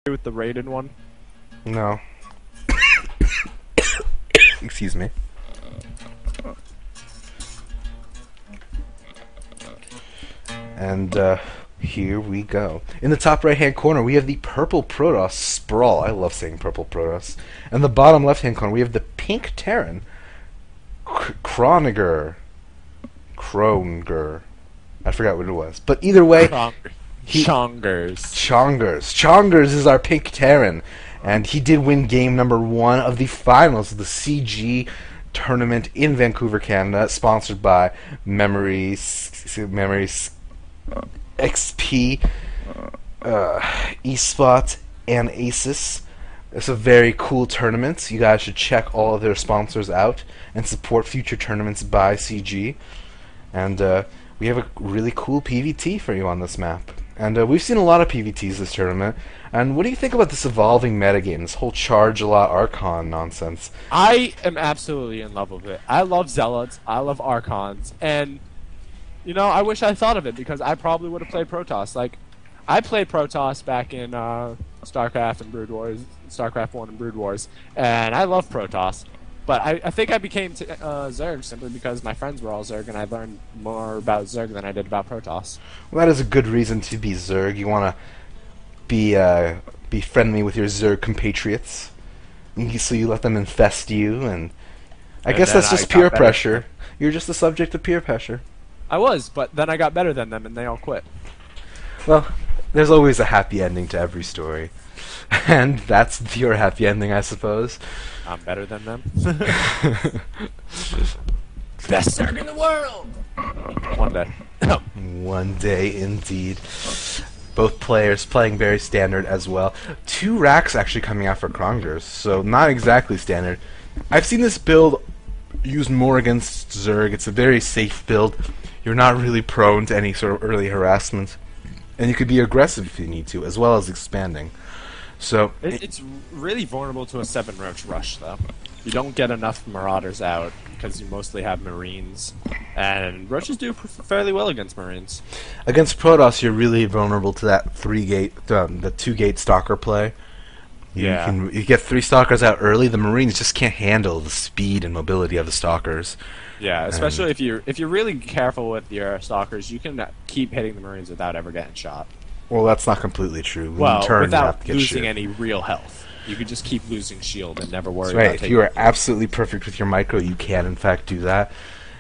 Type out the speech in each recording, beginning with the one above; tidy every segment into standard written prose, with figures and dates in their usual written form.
with the rated one? No. Excuse me. And here we go. In the top right hand corner we have the purple Protoss Sprawl. I love saying purple Protoss. And the bottom left hand corner we have the pink Terran Kroninger. I forgot what it was. But either way, Chongers. Chongers is our pink Terran. And he did win game number 1 of the finals of the CG tournament in Vancouver, Canada, sponsored by Memories XP, eSpot, and Asus. It's a very cool tournament. You guys should check all of their sponsors out and support future tournaments by CG. And we have a really cool PVT for you on this map. And we've seen a lot of PVTs this tournament. And what do you think about this evolving metagame, this whole charge a lot Archon nonsense? I am absolutely in love with it. I love Zealots, I love Archons, and, you know, I wish I thought of it, because I probably would have played Protoss. Like, I played Protoss back in StarCraft and Brood Wars, StarCraft 1 and Brood Wars, and I love Protoss. But I think I became Zerg simply because my friends were all Zerg, and I learned more about Zerg than I did about Protoss. Well, that is a good reason to be Zerg. You want to be friendly with your Zerg compatriots, so you let them infest you, and I guess that's just peer pressure. You're just the subject of peer pressure. I was, but then I got better than them, and they all quit. Well, there's always a happy ending to every story. And that's your happy ending, I suppose. I'm better than them. Best Zerg in the world! One day. One day, indeed. Both players playing very standard as well. 2 racks actually coming out for Krongers, so not exactly standard. I've seen this build used more against Zerg. It's a very safe build. You're not really prone to any sort of early harassment. And you could be aggressive if you need to, as well as expanding. So it's really vulnerable to a 7-roach rush, though. You don't get enough Marauders out because you mostly have Marines, and Roaches do fairly well against Marines. Against Protoss, you're really vulnerable to that 3-gate, the 2-gate Stalker play. You get 3 Stalkers out early. The Marines just can't handle the speed and mobility of the Stalkers. Yeah, especially if you're really careful with your Stalkers, you can keep hitting the Marines without ever getting shot. Well, that's not completely true. Well, in turn, without you have to get losing shit. any real health. You could just keep losing shield and never worry That's right. about If taking you are absolutely perfect with your micro, you can in fact do that.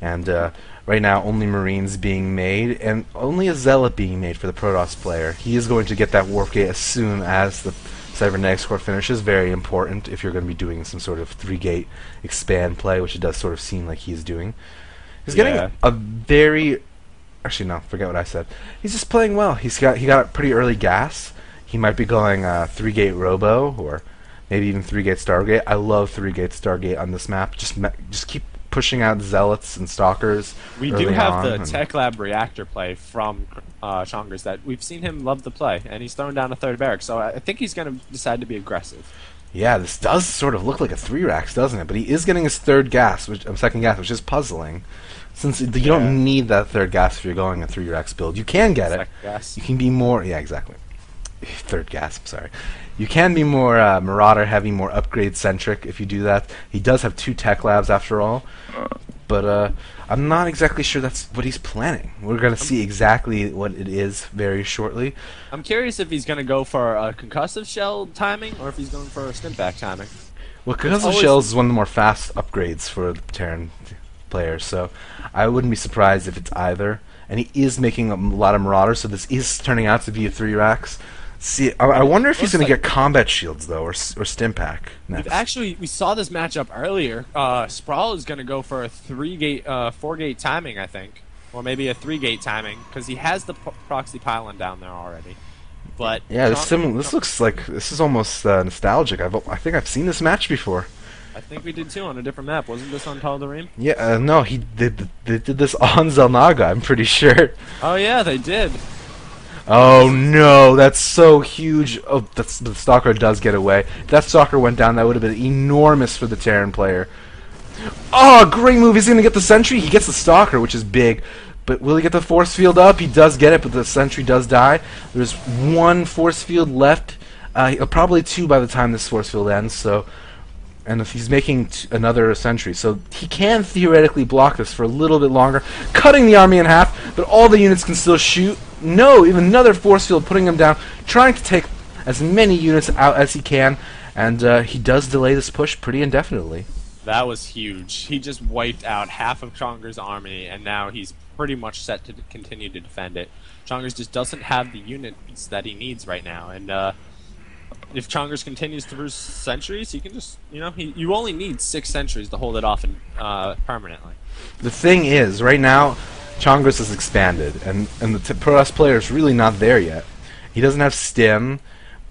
And right now, only Marines being made, and only a Zealot being made for the Protoss player. He is going to get that Warp Gate as soon as the Cybernetics Core finishes. Very important if you're going to be doing some sort of 3-gate expand play, which it does sort of seem like he's doing. He's getting a very... Actually, no, forget what I said. He's just playing well. He got a pretty early gas. He might be going 3-gate Robo, or maybe even 3-gate Stargate. I love 3-gate Stargate on this map. Just keep pushing out Zealots and Stalkers. We do have the Tech Lab reactor play from Chongers that we've seen him love the play, and he's throwing down a 3rd barrack, so I think he's going to decide to be aggressive. Yeah, this does sort of look like a 3-racks, doesn't it? But he is getting his 3rd gas, second gas, which is puzzling. Since you don't need that 3rd gas if you're going a 3-racks build. You can get it. Gas. You can be more... Yeah, exactly. 3rd gas, I'm sorry. You can be more Marauder heavy, more upgrade centric if you do that. He does have 2 tech labs after all. But I'm not exactly sure that's what he's planning. We're going to see exactly what it is very shortly. I'm curious if he's going to go for a concussive shell timing or if he's going for a stimpak timing. Well, concussive shells is one of the more fast upgrades for the Terran players, so I wouldn't be surprised if it's either. And he is making a lot of Marauders, so this is turning out to be a 3-racks. See, I wonder if he's going to get combat shields though, or Stimpak next. We saw this matchup earlier. Sprawl is going to go for a 3-gate, 4-gate timing, I think, or maybe a 3-gate timing, because he has the proxy pylon down there already. But yeah, this looks like this is almost nostalgic. I think I've seen this match before. I think we did too on a different map. Wasn't this on Tal'Darim? Yeah, no, they did this on Zelnaga, I'm pretty sure. Oh yeah, they did. Oh no, that's so huge. Oh, the Stalker does get away. If that Stalker went down, that would have been enormous for the Terran player. Oh, great move. He's going to get the Sentry. He gets the Stalker, which is big. But will he get the force field up? He does get it, but the sentry does die. There's one force field left Probably 2 by the time this force field ends. So, and if he's making another sentry, so he can theoretically block this for a little bit longer, cutting the army in half. But all the units can still shoot. No, even another force field, putting him down, trying to take as many units out as he can, and he does delay this push pretty indefinitely. That was huge. He just wiped out half of Chonger's army, and now he's pretty much set to continue to defend it. Chongers just doesn't have the units that he needs right now, and if Chongers continues to lose sentries, he can just, you only need 6 sentries to hold it off permanently. The thing is, right now, Chongers has expanded, and the Protoss player is really not there yet. He doesn't have Stim,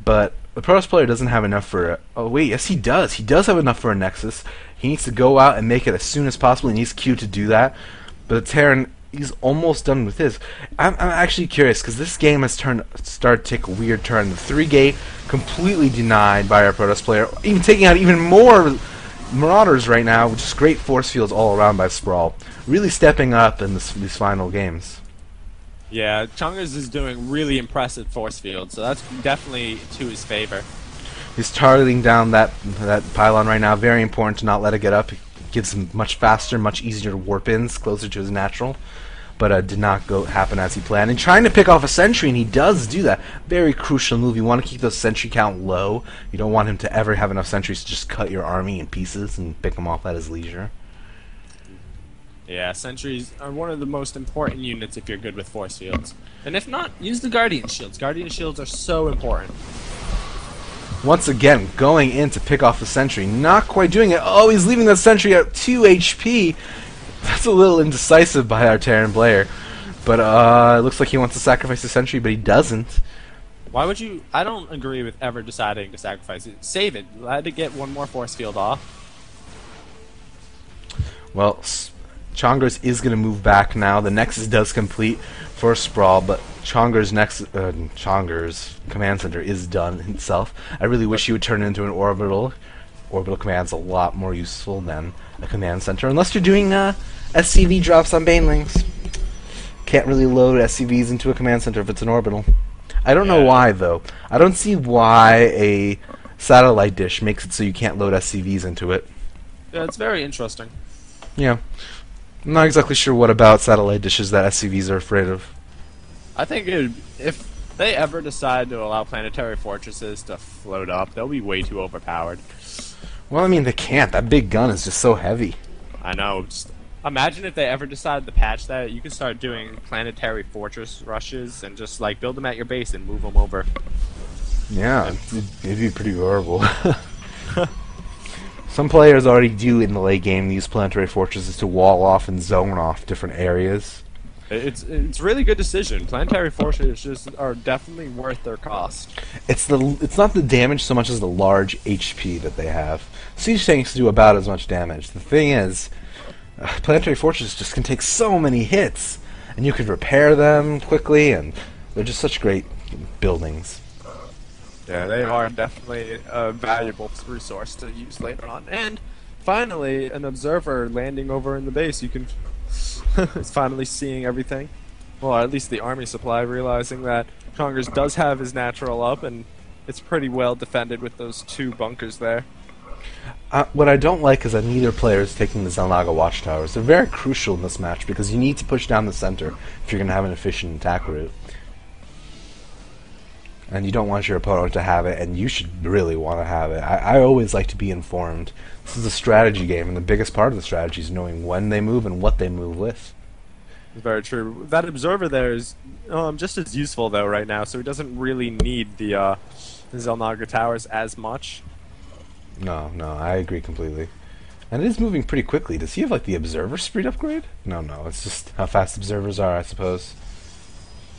but the Protoss player doesn't have enough for oh wait, yes he does. He does have enough for a Nexus. He needs to go out and make it as soon as possible. He needs Q to do that. But the Terran, he's almost done with his. I'm actually curious, because this game has started to take a weird turn. The 3-gate completely denied by our Protoss player, even taking out even more Marauders right now, which is great force fields all around by Sprawl. Really stepping up in these final games. Yeah, Chongers is doing really impressive force fields, so that's definitely to his favor. He's targeting down that pylon right now. Very important to not let it get up. It gives him much faster, much easier warp-ins, closer to his natural. But did not happen as he planned. And trying to pick off a sentry, and he does do that. Very crucial move. You want to keep the sentry count low. You don't want him to ever have enough sentries to just cut your army in pieces and pick them off at his leisure. Yeah, sentries are one of the most important units if you're good with force fields. And if not, use the Guardian Shields. Guardian Shields are so important. Once again, going in to pick off the sentry. Not quite doing it. Oh, he's leaving the sentry at 2 HP. That's a little indecisive by our Terran player. But it looks like he wants to sacrifice the sentry, but he doesn't. Why would you... I don't agree with ever deciding to sacrifice it. Save it. Glad to get one more force field off. Well, Chongers is going to move back now. The Nexus does complete for Sprawl, but Chonger's command center is done itself. I really wish he would turn it into an orbital. Orbital command's a lot more useful than a command center, unless you're doing SCV drops on banelings. Can't really load SCVs into a command center if it's an orbital. I don't know why, though. I don't see why a satellite dish makes it so you can't load SCVs into it. Yeah, it's very interesting. Yeah. I'm not exactly sure what about satellite dishes that SCVs are afraid of. I think if they ever decide to allow planetary fortresses to float up, they'll be way too overpowered. Well, I mean, they can't. That big gun is just so heavy. I know. Just imagine if they ever decide to patch that. You can start doing planetary fortress rushes and just like build them at your base and move them over. Yeah, it'd be pretty horrible. Some players already do in the late game use planetary fortresses to wall off and zone off different areas. It's a really good decision. Planetary fortresses are definitely worth their cost. It's not the damage so much as the large HP that they have. Siege tanks do about as much damage. The thing is, planetary fortresses just can take so many hits, and you can repair them quickly, and they're just such great buildings. Yeah, they are definitely a valuable resource to use later on. And finally, an observer landing over in the base. You can is finally seeing everything. Well, at least the army supply, realizing that Chongers does have his natural up, and it's pretty well defended with those 2 bunkers there. What I don't like is that neither player is taking the Xel'Naga watchtowers. They're very crucial in this match because you need to push down the center if you're going to have an efficient attack route. And you don't want your opponent to have it, and you should really want to have it. I always like to be informed. This is a strategy game, and the biggest part of the strategy is knowing when they move and what they move with. Very true. That observer there is just as useful, though, right now, so he doesn't really need the Xel'Naga towers as much. No, I agree completely. And it is moving pretty quickly. Does he have, like, the observer speed upgrade? No, it's just how fast observers are, I suppose.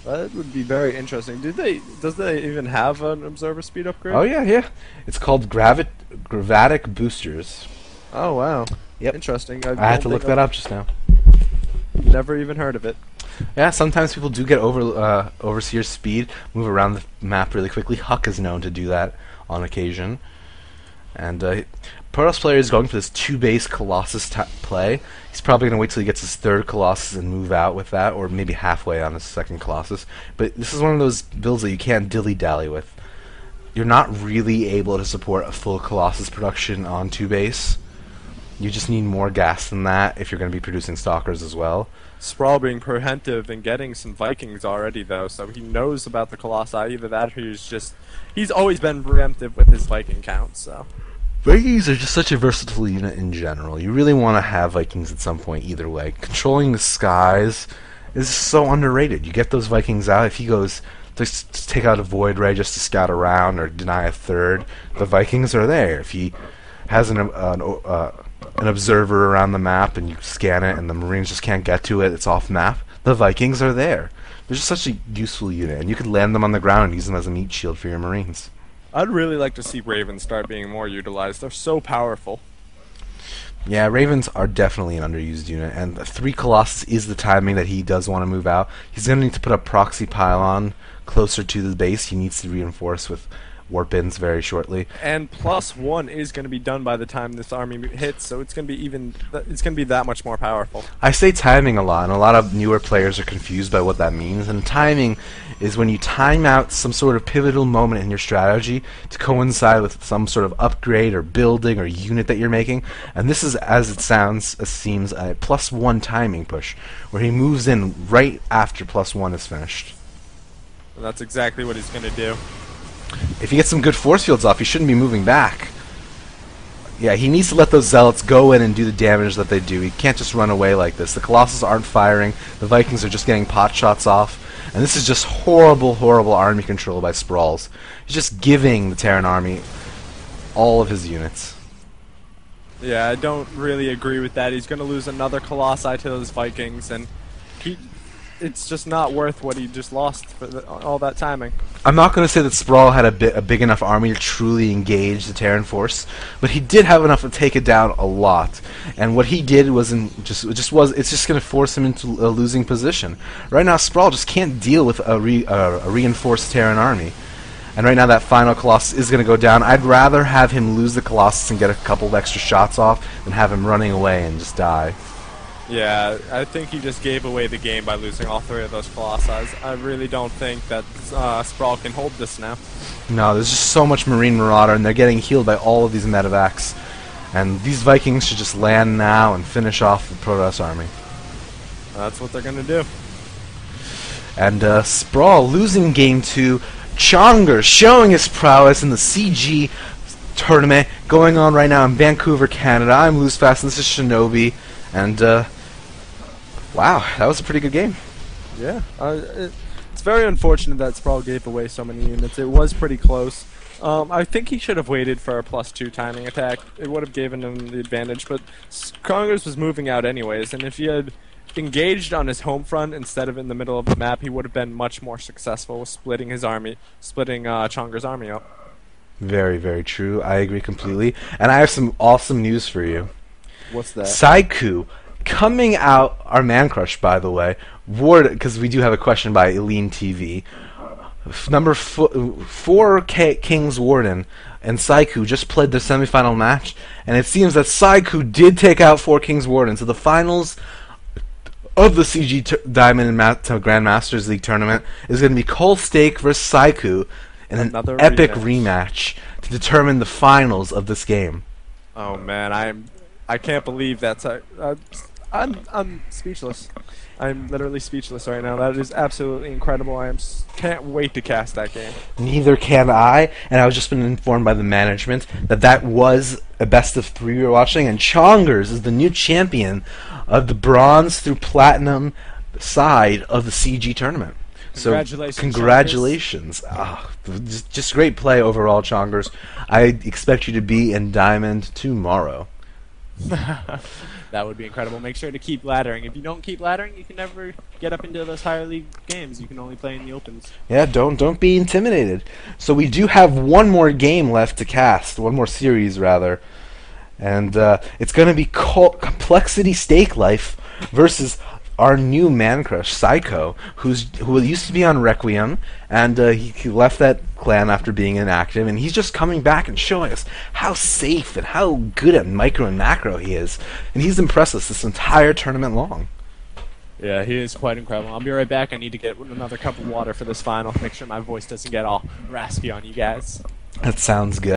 That would be very interesting. Does they even have an observer speed upgrade? Oh yeah. It's called Gravatic Boosters. Oh wow. Yep. Interesting. I had to look that up just now. Never even heard of it. Yeah, sometimes people do get overseer speed, move around the map really quickly. Huck is known to do that on occasion. And Protoss player is going for this 2-base Colossus play. He's probably going to wait till he gets his 3rd Colossus and move out with that, or maybe halfway on his 2nd Colossus. But this is one of those builds that you can't dilly-dally with. you're not really able to support a full Colossus production on 2 base. You just need more gas than that if you're going to be producing Stalkers as well. Sprawl being preemptive and getting some Vikings already, though, so he knows about the Colossi. Either that or he's always been preemptive with his Viking count, so. Vikings are just such a versatile unit in general. You really want to have Vikings at some point either way. Controlling the skies is so underrated. You get those Vikings out. If he goes to take out a Void Ray just to scout around or deny a third, the Vikings are there. If he has an observer around the map and you scan it and the Marines just can't get to it, it's off map, the Vikings are there. They're just such a useful unit, and you could land them on the ground and use them as a meat shield for your Marines. I'd really like to see Ravens start being more utilized. They're so powerful. Yeah, Ravens are definitely an underused unit, and 3 Colossus is the timing that he does want to move out. He's going to need to put a proxy pylon closer to the base. He needs to reinforce with warp-ins very shortly. And +1 is going to be done by the time this army hits, so it's going to be that much more powerful. I say timing a lot, and a lot of newer players are confused by what that means. And timing is when you time out some sort of pivotal moment in your strategy to coincide with some sort of upgrade or building or unit that you're making. And this is, as it seems, a +1 timing push, where he moves in right after +1 is finished. And that's exactly what he's going to do. If he gets some good force fields off, he shouldn't be moving back. Yeah, he needs to let those Zealots go in and do the damage that they do. He can't just run away like this. The Colossus aren't firing. The Vikings are just getting pot shots off. And this is just horrible, horrible army control by Sprawls. He's just giving the Terran army all of his units. Yeah, I don't really agree with that. He's going to lose another Colossi to those Vikings, and it's just not worth what he just lost for all that timing. I'm not going to say that Sprawl had a big enough army to truly engage the Terran force, but he did have enough to take it down a lot. And what he did was it's just going to force him into a losing position. Right now, Sprawl just can't deal with a reinforced Terran army. And right now, that final Colossus is going to go down. I'd rather have him lose the Colossus and get a couple of extra shots off than have him running away and just die. Yeah, I think he just gave away the game by losing all 3 of those Colossi. I really don't think that Sprawl can hold this now. No, there's just so much Marine Marauder, and they're getting healed by all of these medevacs. And these Vikings should just land now and finish off the Protoss army. That's what they're going to do. And Sprawl losing game 2. Chonger showing his prowess in the CG tournament going on right now in Vancouver, Canada. I'm LoseFast, and this is Shinobi. And, wow, that was a pretty good game. Yeah, it's very unfortunate that Sprawl gave away so many units. It was pretty close. I think he should have waited for a +2 timing attack. It would have given him the advantage, but Congress was moving out anyways, and if he had engaged on his home front instead of in the middle of the map, he would have been much more successful with splitting Chonger's army up. Very, very true. I agree completely. And I have some awesome news for you. What's that? SC2 coming out, our man crush, by the way, because we do have a question by Eileen TV. Number 4 King's Warden and SC2 just played their semifinal match, and it seems that SC2 did take out 4 King's Warden. So the finals of the CG Diamond and Grandmasters League tournament is going to be Cole Stake versus SC2 in an epic rematch to determine the finals of this game. Oh man, I can't believe that's I'm speechless. I'm literally speechless right now. That is absolutely incredible. Can't wait to cast that game. Neither can I, and I've just been informed by the management that was a best of 3 we were watching, and Chongers is the new champion of the bronze through platinum side of the CG tournament. Congratulations! So, congratulations! Just great play overall, Chongers. I expect you to be in Diamond tomorrow. That would be incredible. Make sure to keep laddering. If you don't keep laddering, you can never get up into those higher league games. You can only play in the opens. Yeah, don't be intimidated. So we do have one more game left to cast, one more series rather, and it's going to be Complexity Stake Life versus our new man crush, Psycho, who used to be on Requiem, and he left that clan after being inactive, and he's just coming back and showing us how safe and how good at micro and macro he is, and he's impressed us this entire tournament long. Yeah, he is quite incredible. I'll be right back. I need to get another cup of water for this final. Make sure my voice doesn't get all raspy on you guys. That sounds good.